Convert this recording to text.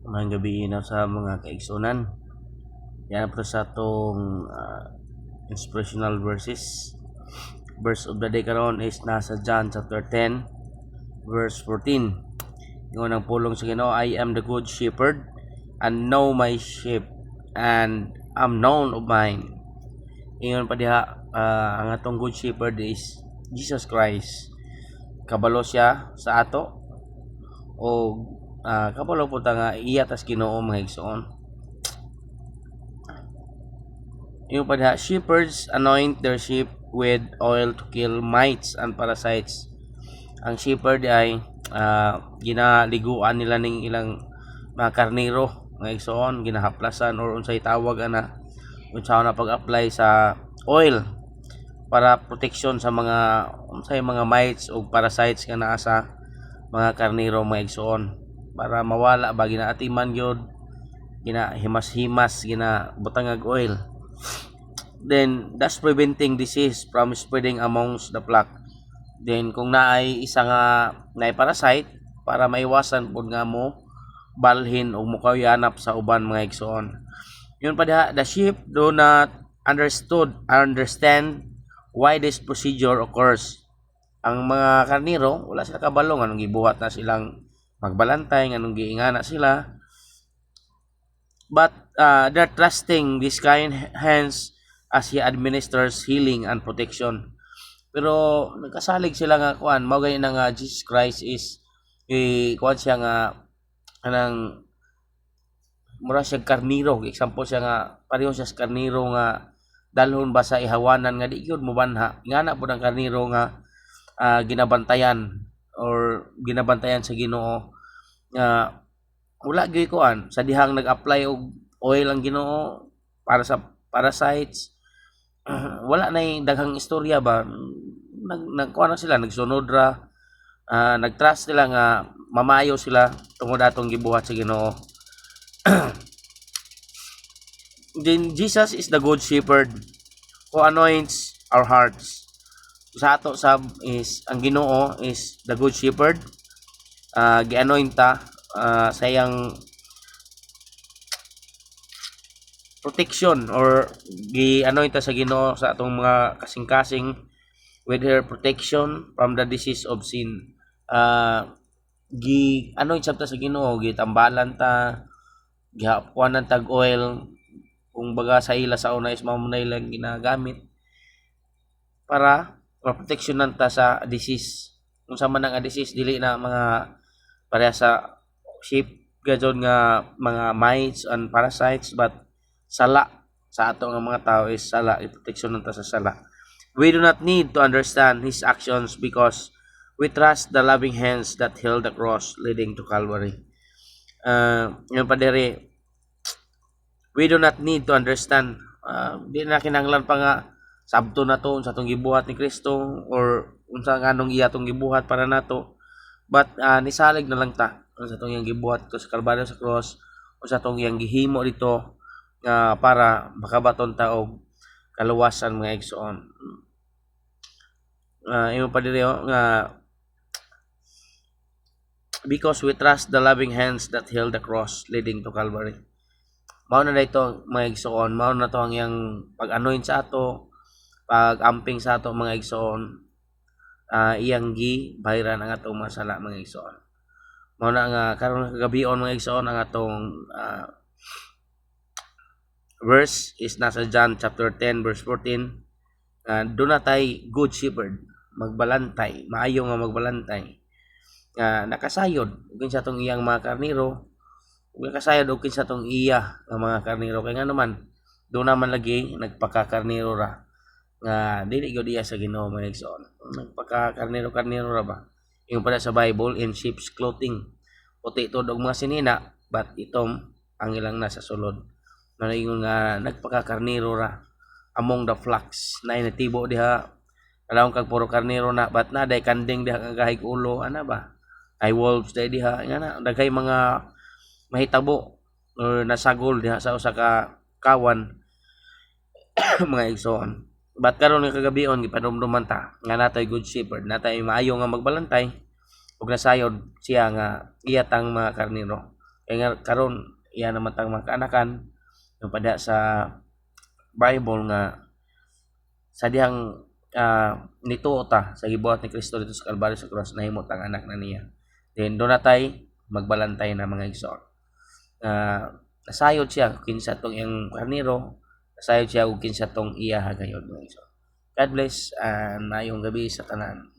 Mga gabi na sa mga kaigsunan. Yan po sa itong inspirational verses. Verse of the day karon is nasa John chapter 10 verse 14. Yung unang pulong sa Ginoo, I am the good shepherd and know my sheep and am known of mine. Ingon pa diha, ang atong good shepherd is Jesus Christ. Kabalo siya sa ato o kabalo po ta nga iya tas Ginoo mga igsoon. Yung pa shepherds anoint their sheep with oil to kill mites and parasites. Ang shepherd ay ginaliguan nila ning ilang mga karniro nga igsoon, ginahaplasan or unsay tawag ana unsa na pag-apply sa oil para protection sa mga unsay mga mites o parasites nga naa sa mga karniro mga igsoon, para mawala ba ginaatiman gyud, ginahimas-himas, ginabutangag oil. Then thus preventing disease from spreading amongst the flock. Then kung naay isa nga naay parasite, para maiwasan pud nga mo balhin o mukayanap sa uban mga igsoon. Yun pa diha, the sheep do not understand why this procedure occurs. Ang mga karniro wala sila kabalo anong gibuhat na silang magbalantay, anong giingana sila, but they're trusting this kind hands as he administers healing and protection. Pero nagkasalig sila nga kuan, mao gani na nga Jesus Christ is kuan siya nga anang mura siya karniro. Example siya nga pareho siya sa karniro nga dalhon ba sa ihawanan nga di gyud mo banha. Ingana pud ang karniro nga ginabantayan or ginabantayan sa Ginoo nga wala gyud kuan sa dihang nag-apply og oil ang Ginoo para sa parasites. Wala na daghang istorya ba, nagkuha na sila, nagsunod ra, nagtrust sila nga mamayo sila tungod atong gibuhat sa Ginoo. Then Jesus is the good shepherd who anoints our hearts. Sa ato sab is ang Ginoo is the good shepherd, gi-anoint ta sa iyang protection or gi-anoint ta sa Ginoo sa atong mga kasing-kasing with her protection from the disease of sin. Gi-anoint sabta sa Ginoo, gitambalan ta, gihapuanan tag oil, kung baga sa ila sa una is mamunay lang ginagamit para proteksyonan ta sa disease. Kung sa man ang disease, dili na mga pareha sa sheep gadyon nga mga mites and parasites, but sala sa ato nga mga tao is sala, proteksyonan ta sa sala. We do not need to understand his actions because we trust the loving hands that held the cross leading to Calvary. Yung padere, we do not need to understand. Di na kinahanglan pa nga sabto na to sa atong gibuhat ni Kristo or unsa nga nung iya tong gibuhat para nato, but nisalig na lang ta sa atong iyang gibuhat ko sa Kalbaryo sa cross o sa atong iyang gihimo dito para makabaton ta og kaluwasan mga igsoon. Imo pa diri nga because we trust the loving hands that held the cross leading to Calvary. Mao na dito mga igsoon, mao na to ang iyang pag-anoint sa ato, pag-amping sa ato mga igsoon, iyang bayran ang atong masala mga igsoon. Mao na nga karon kagabion mga igsoon ang atong verse is nasa John chapter 10 verse 14. Do na tay good shepherd, magbalantay, maayo nga magbalantay. Nakasayod ug sa tong iyang mga karniro, ug nakasayod og kinsa tong iya nga mga karniro, kay nga naman do naman lagi nagpakakarniro ra nga dili gyud iya sa Ginoo mga igsoon. Nagpakakarniro ra ba? Yung pala sa Bible, in sheep's clothing, puti to og mga sinina, but itom ang ilang nasa sulod. Yung nga nagpakakarniro ra among the flocks na inatibo diha, kalawang kag puro karniro na, but na day kanding diha nga gahig ulo ana ba, ay wolves day diha nga na daghay mga mahitabo or nasagol diha sa usa ka kawan mga igsoon. But karon nga kagabion gipadumduman ta nga natay good shepherd, natay maayo nga magbalantay ug nasayod siya nga iyatang mga karniro. kaya nga karon iya naman tang mga kaanakan yung pada sa Bible nga sa dihang nituo ta sa gibuhat ni Kristo dito sa Kalbaryo sa cross nahimo tang anak na niya. Then doon natay magbalantay na mga igsoon. Nasayod siya kung kinsa tong iyang karnero, nasayod siya kung kinsa tong iya hagayod mga igsoon. God bless and mayong gabi sa tanan.